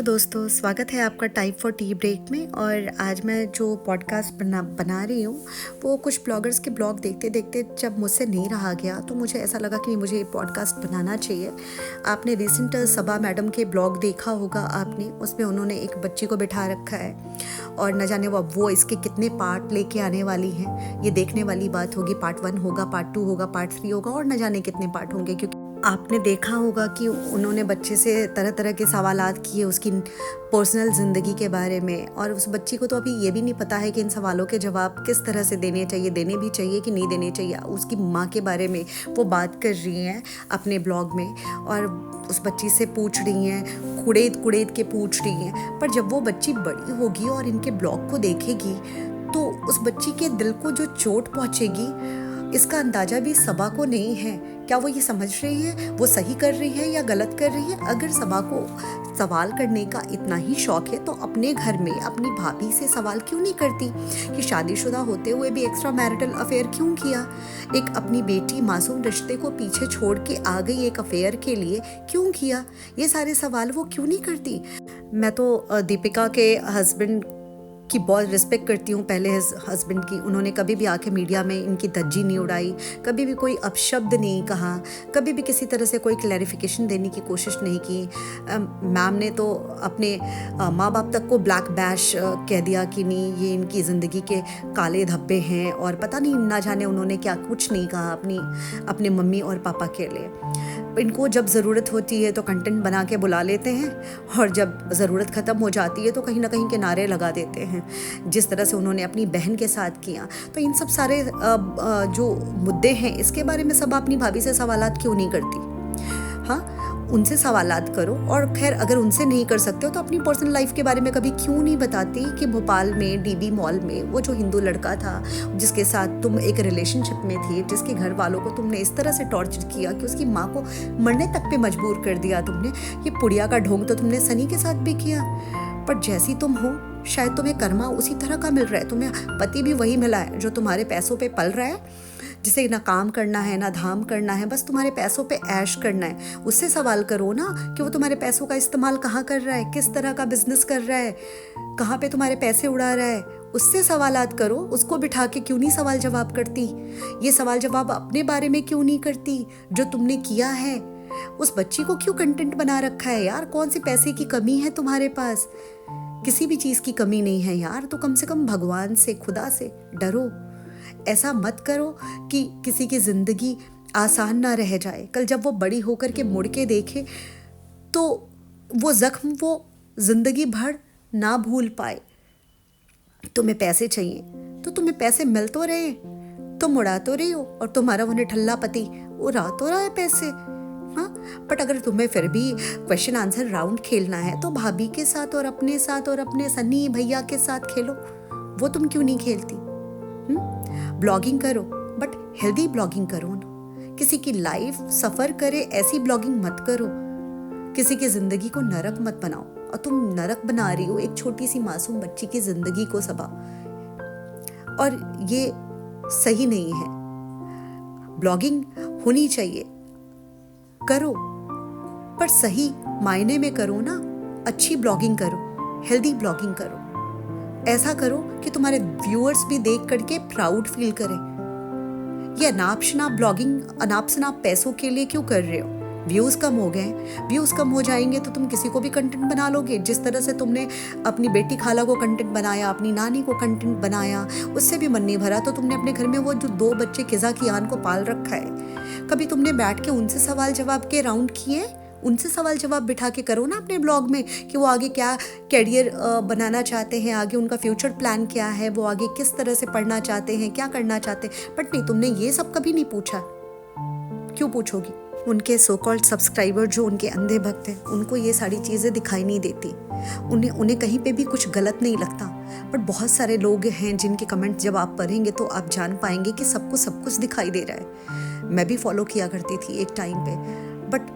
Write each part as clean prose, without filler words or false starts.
दोस्तों, स्वागत है आपका टाइम फॉर टी ब्रेक में। और आज मैं जो पॉडकास्ट बना रही हूँ वो कुछ ब्लॉगर्स के ब्लॉग देखते देखते जब मुझसे नहीं रहा गया तो मुझे ऐसा लगा कि मुझे ये पॉडकास्ट बनाना चाहिए। आपने रिसेंट सबा मैडम के ब्लॉग देखा होगा आपने, उसमें उन्होंने एक बच्ची को बिठा रखा है और न जाने वो इसके कितने पार्ट लेके आने वाली हैं। ये देखने वाली बात होगी। पार्ट 1 होगा, पार्ट 2 होगा, पार्ट 3 होगा और न जाने कितने पार्ट होंगे। क्योंकि आपने देखा होगा कि उन्होंने बच्चे से तरह तरह के सवालात किए उसकी पर्सनल ज़िंदगी के बारे में, और उस बच्ची को तो अभी ये भी नहीं पता है कि इन सवालों के जवाब किस तरह से देने चाहिए, देने भी चाहिए कि नहीं देने चाहिए। उसकी माँ के बारे में वो बात कर रही हैं अपने ब्लॉग में और उस बच्ची से पूछ रही हैं, कुड़ेद के पूछ रही हैं। पर जब वो बच्ची बड़ी होगी और इनके ब्लॉग को देखेगी तो उस बच्ची के दिल को जो चोट पहुँचेगी इसका अंदाज़ा भी सबा को नहीं है। क्या वो ये समझ रही है वो सही कर रही है या गलत कर रही है? अगर सबा को सवाल करने का इतना ही शौक है तो अपने घर में अपनी भाभी से सवाल क्यों नहीं करती कि शादीशुदा होते हुए भी एक्स्ट्रा मैरिटल अफेयर क्यों किया? एक अपनी बेटी मासूम रिश्ते को पीछे छोड़ के आ गई एक अफेयर के लिए क्यों किया? ये सारे सवाल वो क्यों नहीं करती? मैं तो दीपिका के हस्बैंड की बहुत रिस्पेक्ट करती हूँ, पहले हस्बैंड की। उन्होंने कभी भी आके मीडिया में इनकी धज्जी नहीं उड़ाई, कभी भी कोई अपशब्द नहीं कहा, कभी भी किसी तरह से कोई क्लैरिफिकेशन देने की कोशिश नहीं की। मैम ने तो अपने माँ बाप तक को ब्लैक बैश कह दिया कि नहीं ये इनकी ज़िंदगी के काले धब्बे हैं, और पता नहीं ना जाने उन्होंने क्या कुछ नहीं कहा अपने मम्मी और पापा के लिए। इनको जब ज़रूरत होती है तो कंटेंट बना के बुला लेते हैं और जब ज़रूरत ख़त्म हो जाती है तो कहीं ना कहीं किनारे लगा देते हैं, जिस तरह से उन्होंने अपनी बहन के साथ किया। तो इन सब सारे जो मुद्दे हैं इसके बारे में सब अपनी भाभी से सवालात क्यों नहीं करती? हाँ, उनसे सवालात करो। और खैर अगर उनसे नहीं कर सकते हो तो अपनी पर्सनल लाइफ के बारे में कभी क्यों नहीं बताती कि भोपाल में डीबी मॉल में वो जो हिंदू लड़का था जिसके साथ तुम एक रिलेशनशिप में थी, जिसके घर वालों को तुमने इस तरह से टॉर्चर किया कि उसकी माँ को मरने तक पे मजबूर कर दिया तुमने। ये पुड़िया का ढोंग तो तुमने सनी के साथ भी किया। पर जैसी तुम हो शायद तुम्हें कर्मा उसी तरह का मिल रहा है। तुम्हें पति भी वही मिला है जो तुम्हारे पैसों पे पल रहा है, जिसे ना काम करना है ना धाम करना है, बस तुम्हारे पैसों पे ऐश करना है। उससे सवाल करो ना कि वो तुम्हारे पैसों का इस्तेमाल कहाँ कर रहा है, किस तरह का बिजनेस कर रहा है, कहाँ पे तुम्हारे पैसे उड़ा रहा है। उससे सवालात करो। उसको बिठा के क्यों नहीं सवाल जवाब करती? ये सवाल जवाब अपने बारे में क्यों नहीं करती जो तुमने किया है? उस बच्ची को क्यों कंटेंट बना रखा है? यार कौन सी पैसे की कमी है तुम्हारे पास? किसी भी चीज़ की कमी नहीं है यार। तो कम से कम भगवान से, खुदा से डरो। ऐसा मत करो कि किसी की ज़िंदगी आसान ना रह जाए। कल जब वो बड़ी होकर के मुड़ के देखे तो वो ज़ख्म वो ज़िंदगी भर ना भूल पाए। तुम्हें पैसे चाहिए तो तुम्हें पैसे मिल तो रहे, तुम उड़ा तो रही हो, और तुम्हारा वो निठल्ला पति उड़ा तो रहा है पैसे। हाँ, बट अगर तुम्हें फिर भी क्वेश्चन आंसर राउंड खेलना है तो भाभी के साथ और अपने सन्नी भैया के साथ खेलो। वो तुम क्यों नहीं खेलती? ब्लॉगिंग करो बट हेल्दी ब्लॉगिंग करो ना। किसी की लाइफ सफ़र करे ऐसी ब्लॉगिंग मत करो। किसी की ज़िंदगी को नरक मत बनाओ। और तुम नरक बना रही हो एक छोटी सी मासूम बच्ची की ज़िंदगी को सबा, और ये सही नहीं है। ब्लॉगिंग होनी चाहिए, करो, पर सही मायने में करो ना। अच्छी ब्लॉगिंग करो, हेल्दी ब्लॉगिंग करो। ऐसा करो कि तुम्हारे व्यूअर्स भी देख करके प्राउड फील करें। ये अनाप शनाप ब्लॉगिंग अनाप शनाप पैसों के लिए क्यों कर रहे हो? व्यूज़ कम हो गए, व्यूज़ कम हो जाएंगे तो तुम किसी को भी कंटेंट बना लोगे। जिस तरह से तुमने अपनी बेटी खाला को कंटेंट बनाया, अपनी नानी को कंटेंट बनाया, उससे भी मन नहीं भरा तो तुमने अपने घर में वो जो 2 बच्चे किज़ा की आन को पाल रखा है, कभी तुमने बैठ के उनसे सवाल जवाब के राउंड किए? उनसे सवाल जवाब बिठा के करो ना अपने ब्लॉग में कि वो आगे क्या कैरियर बनाना चाहते हैं, आगे उनका फ्यूचर प्लान क्या है, वो आगे किस तरह से पढ़ना चाहते हैं, क्या करना चाहते हैं। बट नहीं, तुमने ये सब कभी नहीं पूछा। क्यों पूछोगी? उनके सो कॉल्ड सब्सक्राइबर जो उनके अंधे भक्त हैं उनको ये सारी चीज़ें दिखाई नहीं देती। उन्हें कहीं पे भी कुछ गलत नहीं लगता। बट बहुत सारे लोग हैं जिनके कमेंट जब आप पढ़ेंगे तो आप जान पाएंगे कि सबको सब कुछ दिखाई दे रहा है। मैं भी फॉलो किया करती थी एक टाइम पे, बट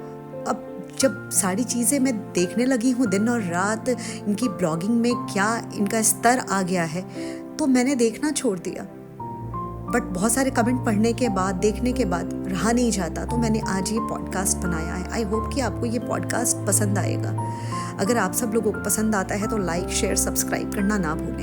अब जब सारी चीज़ें मैं देखने लगी हूँ दिन और रात, इनकी ब्लॉगिंग में क्या इनका स्तर आ गया है, तो मैंने देखना छोड़ दिया। बट बहुत सारे कमेंट पढ़ने के बाद, देखने के बाद रहा नहीं जाता, तो मैंने आज ये पॉडकास्ट बनाया है। आई होप कि आपको ये पॉडकास्ट पसंद आएगा। अगर आप सब लोगों को पसंद आता है तो लाइक शेयर सब्सक्राइब करना ना भूलें।